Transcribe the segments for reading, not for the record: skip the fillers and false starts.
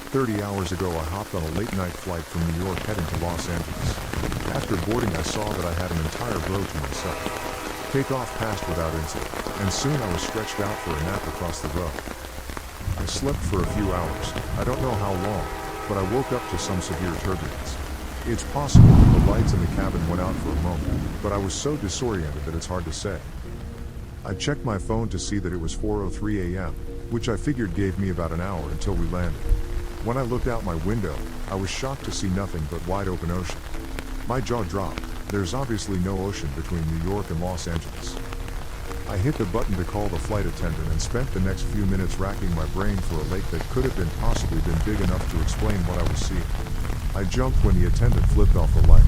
30 hours ago I hopped on a late-night flight from New York heading to Los Angeles. After boarding I saw that I had an entire row to myself. Takeoff passed without incident, and soon I was stretched out for a nap across the row. I slept for a few hours, I don't know how long, but I woke up to some severe turbulence. It's possible that the lights in the cabin went out for a moment, but I was so disoriented that it's hard to say. I checked my phone to see that it was 4:03 a.m., which I figured gave me about an hour until we landed. When I looked out my window, I was shocked to see nothing but wide open ocean. My jaw dropped. There's obviously no ocean between New York and Los Angeles. I hit the button to call the flight attendant and spent the next few minutes racking my brain for a lake that could have possibly been big enough to explain what I was seeing. I jumped when the attendant flipped off the light.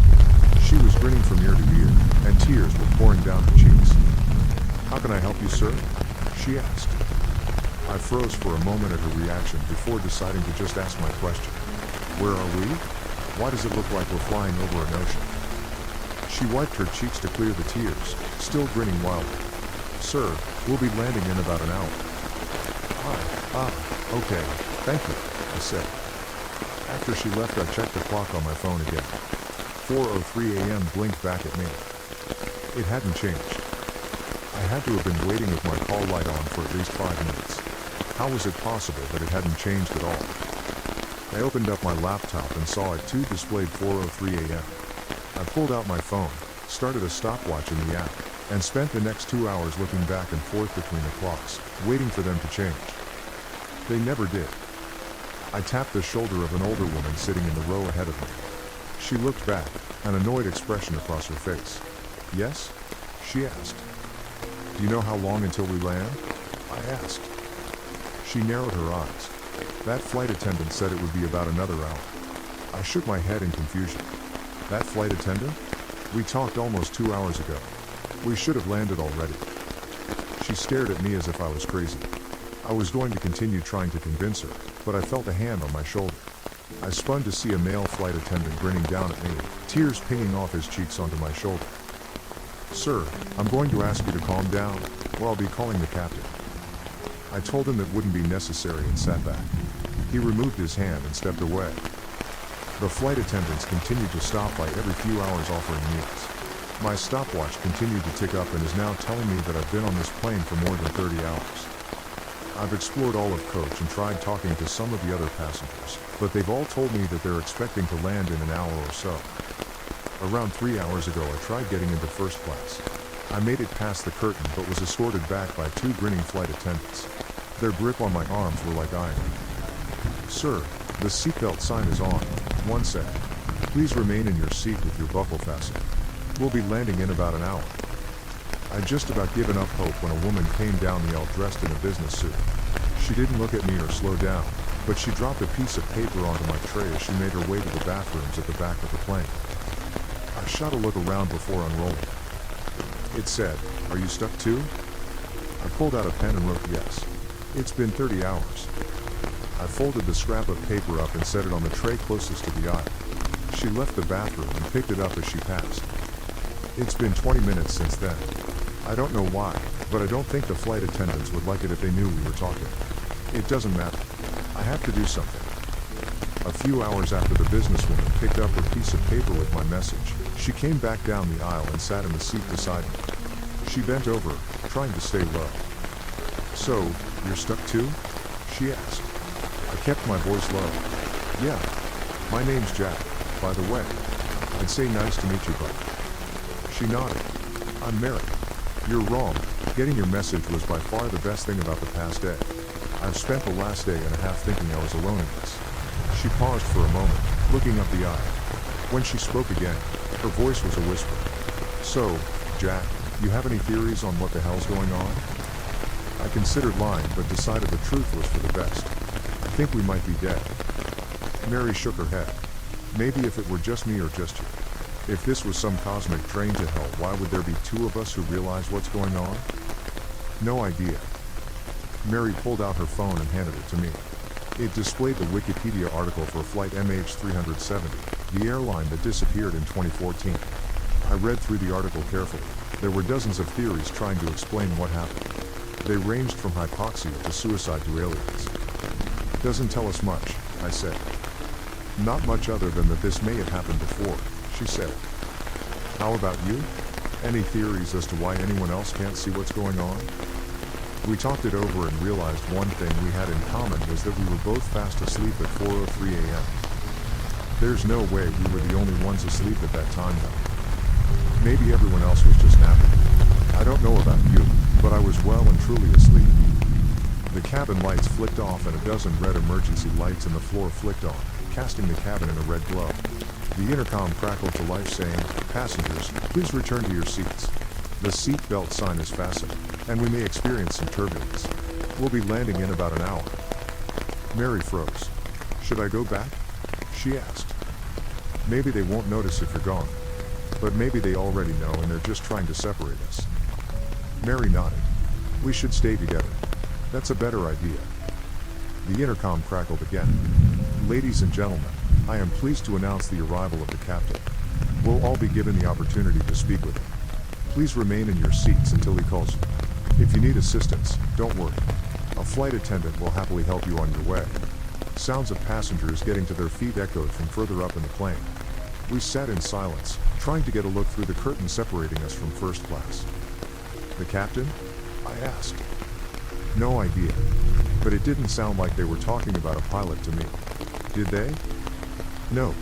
She was grinning from ear to ear, and tears were pouring down her cheeks. "How can I help you, sir?" she asked. I froze for a moment at her reaction before deciding to just ask my question. "Where are we? Why does it look like we're flying over an ocean?" She wiped her cheeks to clear the tears, still grinning wildly. "Sir, we'll be landing in about an hour." Okay, thank you," I said. After she left I checked the clock on my phone again. 4:03 a.m. blinked back at me. It hadn't changed. I had to have been waiting with my call light on for at least 5 minutes. How was it possible that it hadn't changed at all? I opened up my laptop and saw it too displayed 4:03 a.m. I pulled out my phone, started a stopwatch in the app, and spent the next 2 hours looking back and forth between the clocks, waiting for them to change. They never did. I tapped the shoulder of an older woman sitting in the row ahead of me. She looked back, an annoyed expression across her face. "Yes?" she asked. "Do you know how long until we land?" I asked. She narrowed her eyes. "That flight attendant said it would be about another hour." I shook my head in confusion. "That flight attendant? We talked almost 2 hours ago. We should have landed already." She stared at me as if I was crazy. I was going to continue trying to convince her, but I felt a hand on my shoulder. I spun to see a male flight attendant grinning down at me, tears pinging off his cheeks onto my shoulder. "Sir, I'm going to ask you to calm down, or I'll be calling the captain." I told him it wouldn't be necessary and sat back. He removed his hand and stepped away. The flight attendants continued to stop by every few hours offering meals. My stopwatch continued to tick up and is now telling me that I've been on this plane for more than 30 hours. I've explored all of coach and tried talking to some of the other passengers, but they've all told me that they're expecting to land in an hour or so. Around 3 hours ago I tried getting into first class. I made it past the curtain but was escorted back by 2 grinning flight attendants. Their grip on my arms were like iron. "Sir, the seatbelt sign is on," one said. "Please remain in your seat with your buckle fastened. We'll be landing in about an hour." I'd just about given up hope when a woman came down the aisle dressed in a business suit. She didn't look at me or slow down, but she dropped a piece of paper onto my tray as she made her way to the bathrooms at the back of the plane. I shot a look around before unrolling. It said, "Are you stuck too?" I pulled out a pen and wrote yes. "It's been 30 hours. I folded the scrap of paper up and set it on the tray closest to the aisle. She left the bathroom and picked it up as she passed. It's been 20 minutes since then. I don't know why, but I don't think the flight attendants would like it if they knew we were talking. It doesn't matter. I have to do something." A few hours after the businesswoman picked up her piece of paper with my message, she came back down the aisle and sat in the seat beside me. She bent over, trying to stay low. "So, you're stuck too?" she asked. I kept my voice low. "Yeah. My name's Jack, by the way. I'd say nice to meet you, but..." She nodded. "I'm married." "You're wrong. Getting your message was by far the best thing about the past day. I've spent the last day and a half thinking I was alone in this." She paused for a moment, looking up the aisle. When she spoke again, her voice was a whisper. "So, Jack, you have any theories on what the hell's going on?" I considered lying but decided the truth was for the best. "I think we might be dead." Mary shook her head. "Maybe if it were just me or just you. If this was some cosmic train to hell, why would there be 2 of us who realize what's going on?" "No idea." Mary pulled out her phone and handed it to me. It displayed the Wikipedia article for flight MH370, the airline that disappeared in 2014. I read through the article carefully. There were dozens of theories trying to explain what happened. They ranged from hypoxia to suicide to aliens. "Doesn't tell us much," I said. Not much other than that this may have happened before, she said. How about you? Any theories as to why anyone else can't see what's going on? We talked it over and realized one thing we had in common was that we were both fast asleep at 4:03 a.m. There's no way we were the only ones asleep at that time though. Maybe everyone else was just napping. I don't know about you, but I was well and truly asleep. The cabin lights flicked off and a dozen red emergency lights in the floor flicked on, casting the cabin in a red glow. The intercom crackled to life saying, "Passengers, please return to your seats. The seat belt sign is fastened, and we may experience some turbulence. We'll be landing in about an hour." Mary froze. "Should I go back?" she asked. "Maybe they won't notice if you're gone. But maybe they already know and they're just trying to separate us." Mary nodded. "We should stay together. That's a better idea." The intercom crackled again. "Ladies and gentlemen, I am pleased to announce the arrival of the captain. We'll all be given the opportunity to speak with him. Please remain in your seats until he calls you. If you need assistance, don't worry. A flight attendant will happily help you on your way." Sounds of passengers getting to their feet echoed from further up in the plane. We sat in silence, trying to get a look through the curtain separating us from first class. "The captain?" I asked. No idea. But it didn't sound like they were talking about a pilot to me. Did they? No.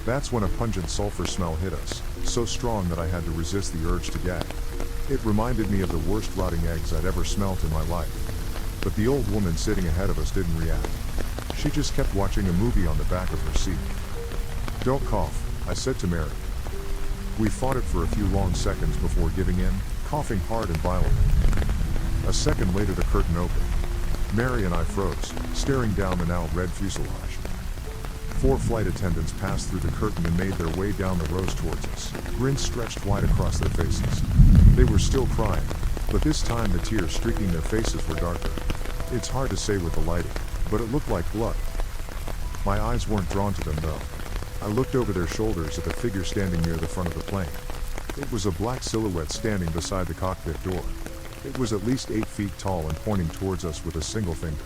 That's when a pungent sulfur smell hit us, so strong that I had to resist the urge to gag. It reminded me of the worst rotting eggs I'd ever smelt in my life. But the old woman sitting ahead of us didn't react. She just kept watching a movie on the back of her seat. "Don't cough," I said to Mary. We fought it for a few long seconds before giving in, coughing hard and violently. A second later the curtain opened. Mary and I froze, staring down the now red fuselage. 4 flight attendants passed through the curtain and made their way down the rows towards us, grins stretched wide across their faces. They were still crying, but this time the tears streaking their faces were darker. It's hard to say with the lighting, but it looked like blood. My eyes weren't drawn to them though. I looked over their shoulders at the figure standing near the front of the plane. It was a black silhouette standing beside the cockpit door. It was at least 8 feet tall and pointing towards us with a single finger.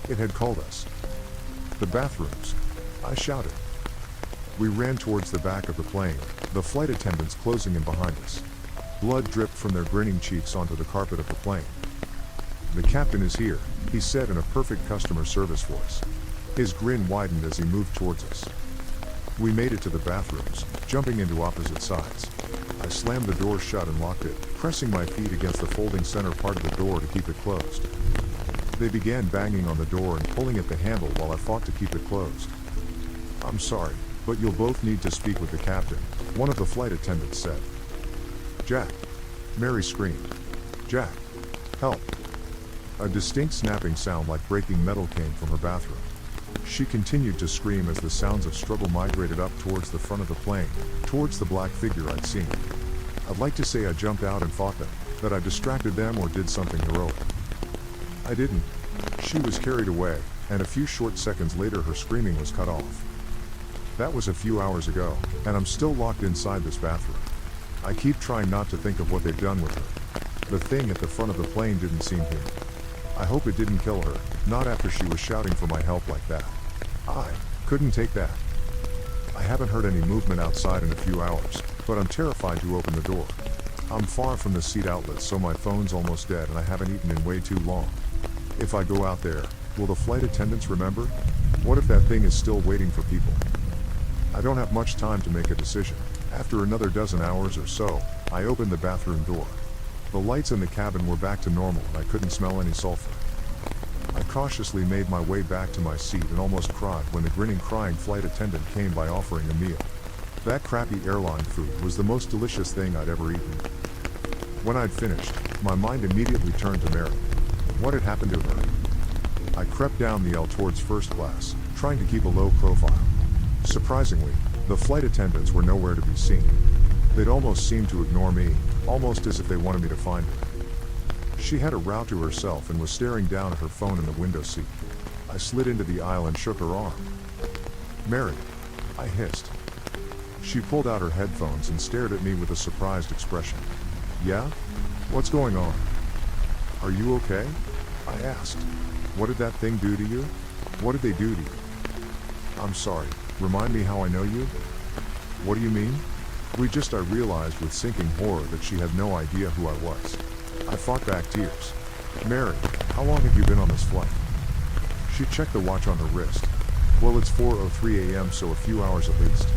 It had called us. "The bathrooms," I shouted. We ran towards the back of the plane, the flight attendants closing in behind us. Blood dripped from their grinning cheeks onto the carpet of the plane. "The captain is here," he said in a perfect customer service voice. His grin widened as he moved towards us. We made it to the bathrooms, jumping into opposite sides. I slammed the door shut and locked it, pressing my feet against the folding center part of the door to keep it closed. They began banging on the door and pulling at the handle while I fought to keep it closed. "I'm sorry, but you'll both need to speak with the captain," one of the flight attendants said. "Jack!" Mary screamed. "Jack! Help!" A distinct snapping sound like breaking metal came from her bathroom. She continued to scream as the sounds of struggle migrated up towards the front of the plane, towards the black figure I'd seen. I'd like to say I jumped out and fought them, that I distracted them or did something heroic. I didn't. She was carried away, and a few short seconds later her screaming was cut off. That was a few hours ago, and I'm still locked inside this bathroom. I keep trying not to think of what they've done with her. The thing at the front of the plane didn't seem human. I hope it didn't kill her, not after she was shouting for my help like that. I couldn't take that. I haven't heard any movement outside in a few hours, but I'm terrified to open the door. I'm far from the seat outlet, so my phone's almost dead and I haven't eaten in way too long. If I go out there, will the flight attendants remember? What if that thing is still waiting for people? I don't have much time to make a decision. After another dozen hours or so, I opened the bathroom door. The lights in the cabin were back to normal and I couldn't smell any sulfur. I cautiously made my way back to my seat and almost cried when the grinning, crying flight attendant came by offering a meal. That crappy airline food was the most delicious thing I'd ever eaten. When I'd finished, my mind immediately turned to Mary. What had happened to her? I crept down the aisle towards first class, trying to keep a low profile. Surprisingly, the flight attendants were nowhere to be seen. They'd almost seemed to ignore me, almost as if they wanted me to find her. She had a row to herself and was staring down at her phone in the window seat. I slid into the aisle and shook her arm. "Mary," I hissed. She pulled out her headphones and stared at me with a surprised expression. "Yeah? What's going on? Are you okay?" I asked. "What did that thing do to you? What did they do to you?" I'm sorry, remind me how I know you? What do you mean? I realized with sinking horror that she had no idea who I was. I fought back tears. Mary, how long have you been on this flight? She checked the watch on her wrist. Well, it's 4:03 a.m., so a few hours at least.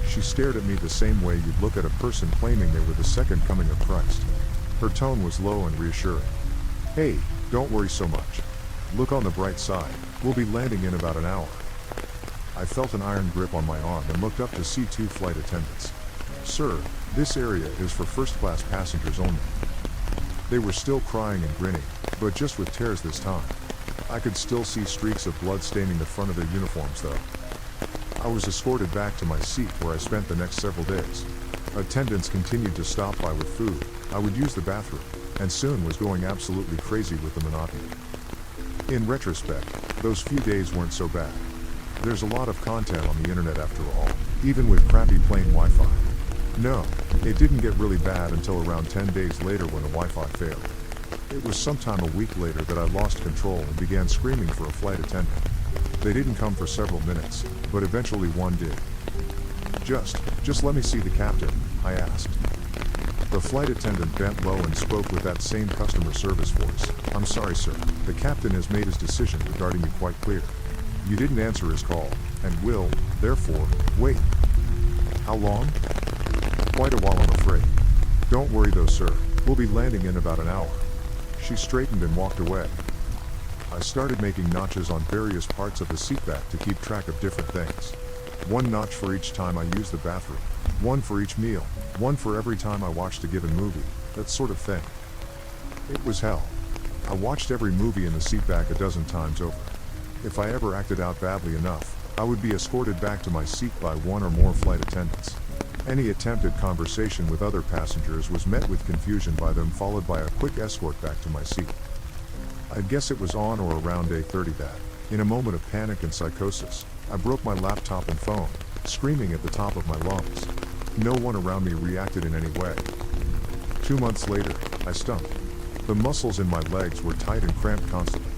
She stared at me the same way you'd look at a person claiming they were the second coming of Christ. Her tone was low and reassuring. Hey, don't worry so much. Look on the bright side, we'll be landing in about an hour. I felt an iron grip on my arm and looked up to see two flight attendants. Sir, this area is for first-class passengers only. They were still crying and grinning, but just with tears this time. I could still see streaks of blood staining the front of their uniforms though. I was escorted back to my seat where I spent the next several days. Attendants continued to stop by with food, I would use the bathroom, and soon was going absolutely crazy with the monotony. In retrospect, those few days weren't so bad. There's a lot of content on the internet after all, even with crappy plain Wi-Fi. No, it didn't get really bad until around 10 days later when the Wi-Fi failed. It was sometime a week later that I lost control and began screaming for a flight attendant. They didn't come for several minutes, but eventually one did. Just let me see the captain, I asked. The flight attendant bent low and spoke with that same customer service voice. I'm sorry, sir, the captain has made his decision regarding you quite clear. You didn't answer his call, and will, therefore, wait. How long? Quite a while, I'm afraid. Don't worry though, sir, we'll be landing in about an hour. She straightened and walked away. I started making notches on various parts of the seatback to keep track of different things. One notch for each time I used the bathroom, one for each meal, one for every time I watched a given movie, that sort of thing. It was hell. I watched every movie in the seatback a dozen times over. If I ever acted out badly enough, I would be escorted back to my seat by one or more flight attendants. Any attempted conversation with other passengers was met with confusion by them, followed by a quick escort back to my seat. I guess it was on or around day 30 that, in a moment of panic and psychosis, I broke my laptop and phone, screaming at the top of my lungs. No one around me reacted in any way. 2 months later, I stunk. The muscles in my legs were tight and cramped constantly.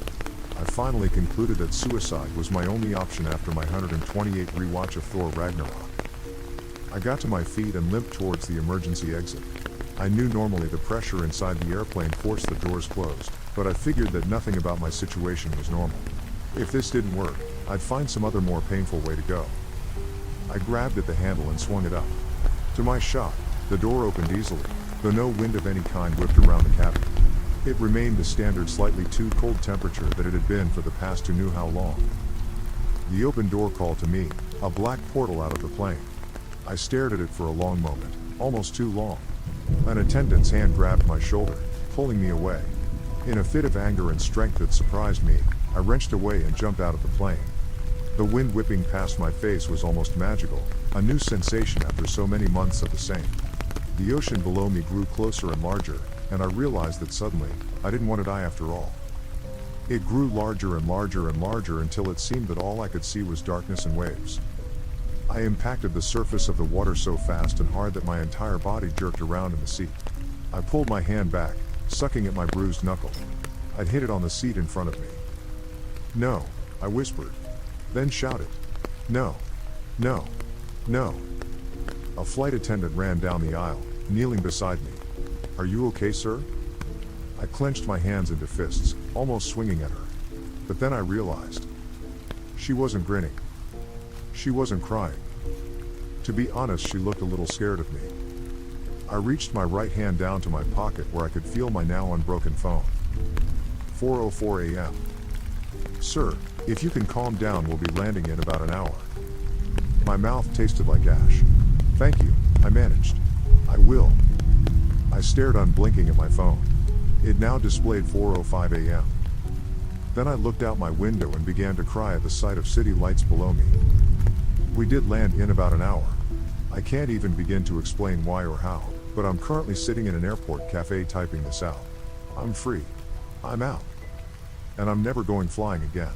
I finally concluded that suicide was my only option after my 128th rewatch of Thor Ragnarok. I got to my feet and limped towards the emergency exit. I knew normally the pressure inside the airplane forced the doors closed, but I figured that nothing about my situation was normal. If this didn't work, I'd find some other more painful way to go. I grabbed at the handle and swung it up. To my shock, the door opened easily, though no wind of any kind whipped around the cabin. It remained the standard slightly too cold temperature that it had been for the past who knew how long. The open door called to me, a black portal out of the plane. I stared at it for a long moment, almost too long. An attendant's hand grabbed my shoulder, pulling me away. In a fit of anger and strength that surprised me, I wrenched away and jumped out of the plane. The wind whipping past my face was almost magical, a new sensation after so many months of the same. The ocean below me grew closer and larger, and I realized that suddenly, I didn't want to die after all. It grew larger and larger and larger until it seemed that all I could see was darkness and waves. I impacted the surface of the water so fast and hard that my entire body jerked around in the seat. I pulled my hand back, sucking at my bruised knuckle. I'd hit it on the seat in front of me. No, I whispered. Then shouted. No. No. No. A flight attendant ran down the aisle, kneeling beside me. Are you okay, sir? I clenched my hands into fists, almost swinging at her. But then I realized. She wasn't grinning. She wasn't crying. To be honest, she looked a little scared of me. I reached my right hand down to my pocket where I could feel my now unbroken phone. 4:04 a.m. Sir, if you can calm down, we'll be landing in about an hour. My mouth tasted like ash. Thank you, I managed. I will. I stared unblinking at my phone. It now displayed 4:05 a.m. Then I looked out my window and began to cry at the sight of city lights below me. We did land in about an hour. I can't even begin to explain why or how, but I'm currently sitting in an airport cafe typing this out. I'm free. I'm out. And I'm never going flying again.